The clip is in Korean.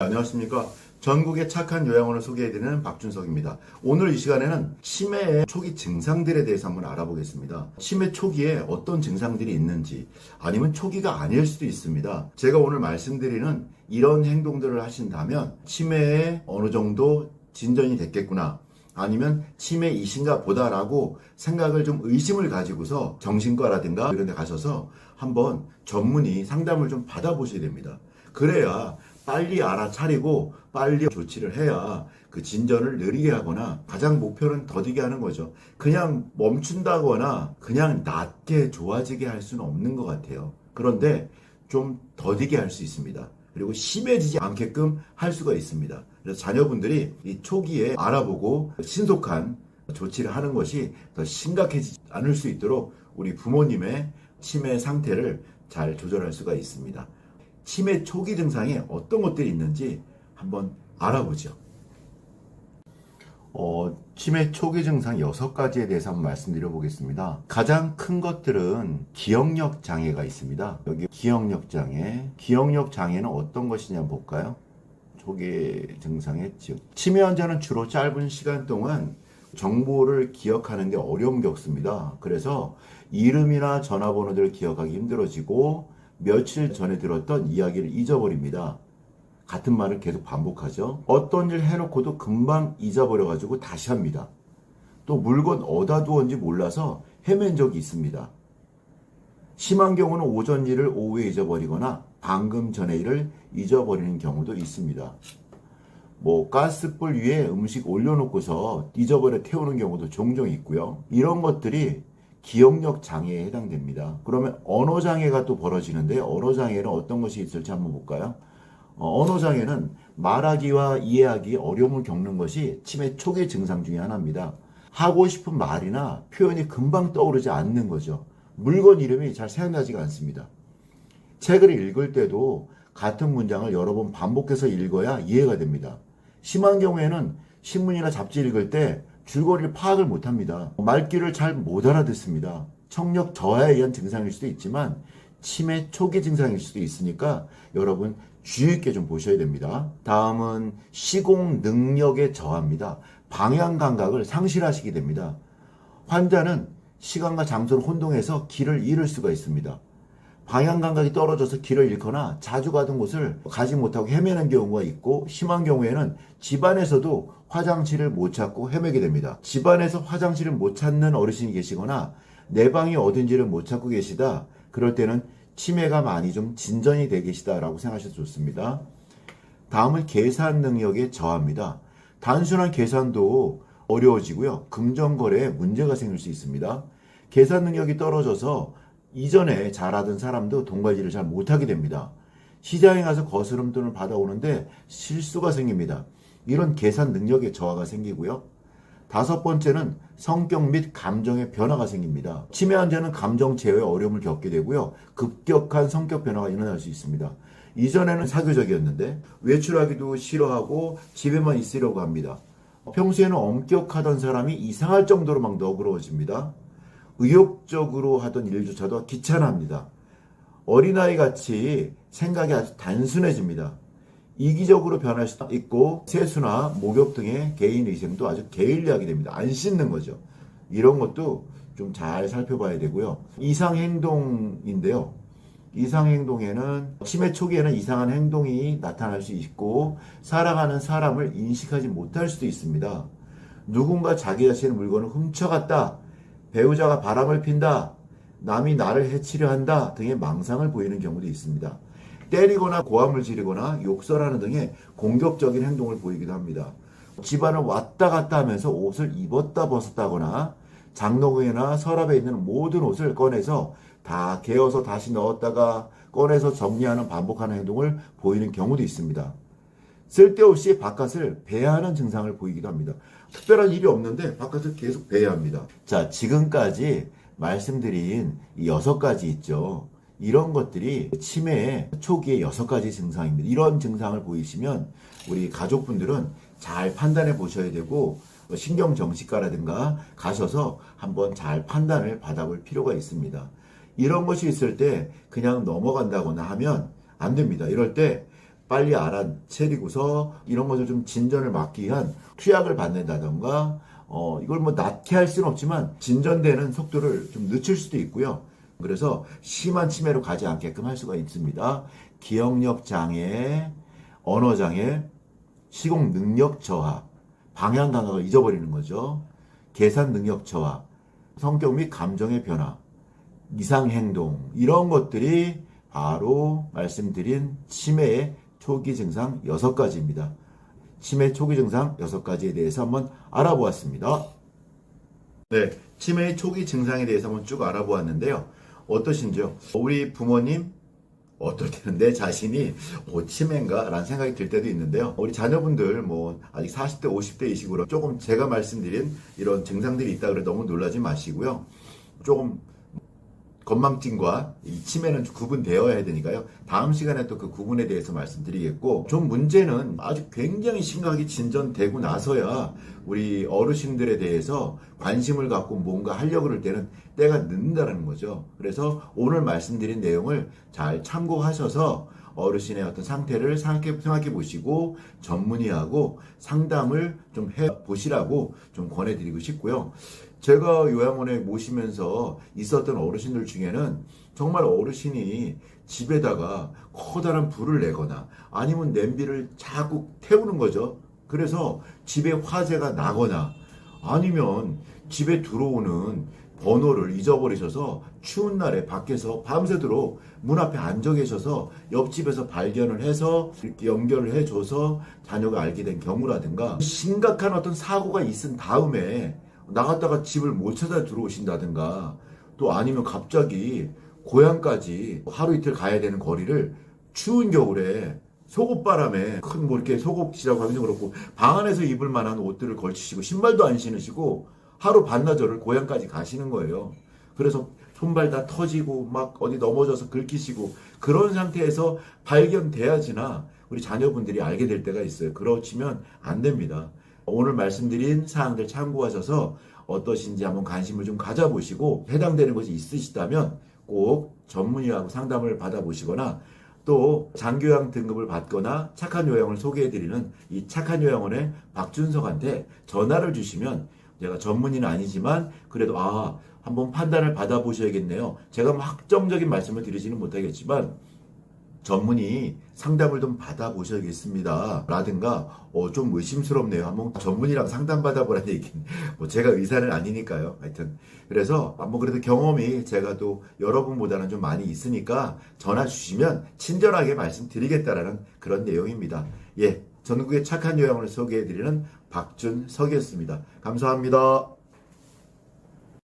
안녕하십니까. 전국의 착한 요양원을 소개해드리는 박준석입니다. 오늘 이 시간에는 치매의 초기 증상들에 대해서 한번 알아보겠습니다. 치매 초기에 어떤 증상들이 있는지, 아니면 초기가 아닐 수도 있습니다. 제가 오늘 말씀드리는 이런 행동들을 하신다면 치매에 어느 정도 진전이 됐겠구나, 아니면 치매이신가 보다라고 생각을 좀 의심을 가지고서 정신과라든가 이런 데 가셔서 한번 전문의 상담을 좀 받아보셔야 됩니다. 그래야 빨리 알아차리고 빨리 조치를 해야 그 진전을 느리게 하거나, 가장 목표는 더디게 하는 거죠. 그냥 멈춘다거나 그냥 낮게 좋아지게 할 수는 없는 것 같아요. 그런데 좀 더디게 할 수 있습니다. 그리고 심해지지 않게끔 할 수가 있습니다. 그래서 자녀분들이 이 초기에 알아보고 신속한 조치를 하는 것이 더 심각해지지 않을 수 있도록 우리 부모님의 치매 상태를 잘 조절할 수가 있습니다. 치매 초기 증상에 어떤 것들이 있는지 한번 알아보죠. 치매 초기 증상 6가지에 대해서 한번 말씀드려 보겠습니다. 가장 큰 것들은 기억력 장애가 있습니다. 여기 기억력 장애는 어떤 것이냐 볼까요? 초기 증상의 치매 환자는 주로 짧은 시간 동안 정보를 기억하는 데 어려움을 겪습니다. 그래서 이름이나 전화번호들을 기억하기 힘들어지고 며칠 전에 들었던 이야기를 잊어버립니다. 같은 말을 계속 반복하죠. 어떤 일 해놓고도 금방 잊어버려가지고 다시 합니다. 또 물건 어디다 두었는지 몰라서 헤맨 적이 있습니다. 심한 경우는 오전 일을 오후에 잊어버리거나 방금 전에 일을 잊어버리는 경우도 있습니다. 가스불 위에 음식 올려놓고서 잊어버려 태우는 경우도 종종 있고요. 이런 것들이 기억력 장애에 해당됩니다. 그러면 언어 장애가 또 벌어지는데, 언어 장애는 어떤 것이 있을지 한번 볼까요? 언어 장애는 말하기와 이해하기 어려움을 겪는 것이 치매 초기 증상 중에 하나입니다. 하고 싶은 말이나 표현이 금방 떠오르지 않는 거죠. 물건 이름이 잘 생각나지가 않습니다. 책을 읽을 때도 같은 문장을 여러 번 반복해서 읽어야 이해가 됩니다. 심한 경우에는 신문이나 잡지 읽을 때 줄거리를 파악을 못합니다. 말귀를 잘 못 알아듣습니다. 청력 저하에 의한 증상일 수도 있지만 치매 초기 증상일 수도 있으니까 여러분 주의 있게 좀 보셔야 됩니다. 다음은 시공 능력의 저하입니다. 방향 감각을 상실하시게 됩니다. 환자는 시간과 장소를 혼동해서 길을 잃을 수가 있습니다. 방향 감각이 떨어져서 길을 잃거나 자주 가던 곳을 가지 못하고 헤매는 경우가 있고, 심한 경우에는 집안에서도 화장실을 못 찾고 헤매게 됩니다. 집안에서 화장실을 못 찾는 어르신이 계시거나 내 방이 어딘지를 못 찾고 계시다, 그럴 때는 치매가 많이 좀 진전이 돼 계시다라고 생각하셔도 좋습니다. 다음은 계산 능력의 저하입니다. 단순한 계산도 어려워지고요. 금전거래에 문제가 생길 수 있습니다. 계산 능력이 떨어져서 이전에 잘하던 사람도 돈 관리를 잘 못하게 됩니다. 시장에 가서 거스름돈을 받아오는데 실수가 생깁니다. 이런 계산 능력의 저하가 생기고요. 5번째는 성격 및 감정의 변화가 생깁니다. 치매 환자는 감정 제어에 어려움을 겪게 되고요. 급격한 성격 변화가 일어날 수 있습니다. 이전에는 사교적이었는데 외출하기도 싫어하고 집에만 있으려고 합니다. 평소에는 엄격하던 사람이 이상할 정도로 막 너그러워집니다. 의욕적으로 하던 일조차도 귀찮아합니다. 어린아이 같이 생각이 아주 단순해집니다. 이기적으로 변할 수도 있고, 세수나 목욕 등의 개인위생도 아주 게을리하게 됩니다. 안 씻는 거죠. 이런 것도 좀 잘 살펴봐야 되고요. 이상행동인데요. 이상행동에는 치매 초기에는 이상한 행동이 나타날 수 있고, 살아가는 사람을 인식하지 못할 수도 있습니다. 누군가 자기 자신의 물건을 훔쳐갔다, 배우자가 바람을 핀다, 남이 나를 해치려 한다 등의 망상을 보이는 경우도 있습니다. 때리거나 고함을 지르거나 욕설하는 등의 공격적인 행동을 보이기도 합니다. 집안을 왔다 갔다 하면서 옷을 입었다 벗었다거나 장롱이나 서랍에 있는 모든 옷을 꺼내서 다 개어서 다시 넣었다가 꺼내서 정리하는 반복하는 행동을 보이는 경우도 있습니다. 쓸데없이 바깥을 배회하는 증상을 보이기도 합니다. 특별한 일이 없는데 바깥을 계속 배회합니다. 자, 지금까지 말씀드린 이 6가지 있죠. 이런 것들이 치매의 초기의 6가지 증상입니다. 이런 증상을 보이시면 우리 가족분들은 잘 판단해 보셔야 되고, 신경정신과라든가 가셔서 한번 잘 판단을 받아볼 필요가 있습니다. 이런 것이 있을 때 그냥 넘어간다거나 하면 안 됩니다. 이럴 때 빨리 알아채리고서 이런 것을 좀 진전을 막기 위한 투약을 받는다던가 이걸 뭐 낫게 할 수는 없지만 진전되는 속도를 좀 늦출 수도 있고요. 그래서 심한 치매로 가지 않게끔 할 수가 있습니다. 기억력 장애, 언어 장애, 시공 능력 저하, 방향 감각을 잊어버리는 거죠. 계산 능력 저하, 성격 및 감정의 변화, 이상 행동, 이런 것들이 바로 말씀드린 치매의 초기 증상 6가지입니다. 치매 초기 증상 6가지에 대해서 한번 알아보았습니다. 네, 치매의 초기 증상에 대해서 한번 쭉 알아보았는데요. 어떠신지요? 우리 부모님, 어떨 때는 내 자신이 치매인가? 라는 생각이 들 때도 있는데요. 우리 자녀분들 아직 40대, 50대이시고 조금 제가 말씀드린 이런 증상들이 있다 그래 너무 놀라지 마시고요. 조금 건망증과 이 치매는 구분되어야 되니까요. 다음 시간에 또 그 구분에 대해서 말씀드리겠고, 좀 문제는 아주 굉장히 심각하게 진전되고 나서야 우리 어르신들에 대해서 관심을 갖고 뭔가 하려고 그럴 때는 때가 늦는다는 거죠. 그래서 오늘 말씀드린 내용을 잘 참고하셔서 어르신의 어떤 상태를 생각해 보시고 전문의하고 상담을 좀 해 보시라고 좀 권해드리고 싶고요. 제가 요양원에 모시면서 있었던 어르신들 중에는 정말 어르신이 집에다가 커다란 불을 내거나 아니면 냄비를 자꾸 태우는 거죠. 그래서 집에 화재가 나거나 아니면 집에 들어오는 번호를 잊어버리셔서 추운 날에 밖에서 밤새도록 문 앞에 앉아 계셔서 옆집에서 발견을 해서 이렇게 연결을 해줘서 자녀가 알게 된 경우라든가, 심각한 어떤 사고가 있은 다음에 나갔다가 집을 못 찾아 들어오신다든가, 또 아니면 갑자기 고향까지 하루 이틀 가야 되는 거리를 추운 겨울에 속옷바람에 큰 이렇게 속옷이라고 하기도 그렇고 방 안에서 입을 만한 옷들을 걸치시고 신발도 안 신으시고 하루 반나절을 고향까지 가시는 거예요. 그래서 손발 다 터지고 막 어디 넘어져서 긁히시고 그런 상태에서 발견돼야지나 우리 자녀분들이 알게 될 때가 있어요. 그렇지면 안 됩니다. 오늘 말씀드린 사항들 참고하셔서 어떠신지 한번 관심을 좀 가져보시고 해당되는 것이 있으시다면 꼭 전문의하고 상담을 받아보시거나 또 장교양 등급을 받거나 착한 요양을 소개해드리는 이 착한 요양원의 박준석한테 전화를 주시면 제가 전문의는 아니지만 그래도 한번 판단을 받아보셔야겠네요. 제가 확정적인 말씀을 드리지는 못하겠지만 전문의 상담을 좀 받아보셔야겠습니다. 라든가 좀 의심스럽네요. 한번 전문의랑 상담 받아보라는 얘기는 제가 의사는 아니니까요. 하여튼 그래서 한번 그래도 경험이 제가 또 여러분보다는 좀 많이 있으니까 전화 주시면 친절하게 말씀드리겠다라는 그런 내용입니다. 예, 전국의 착한 요양원을 소개해드리는 박준석이었습니다. 감사합니다.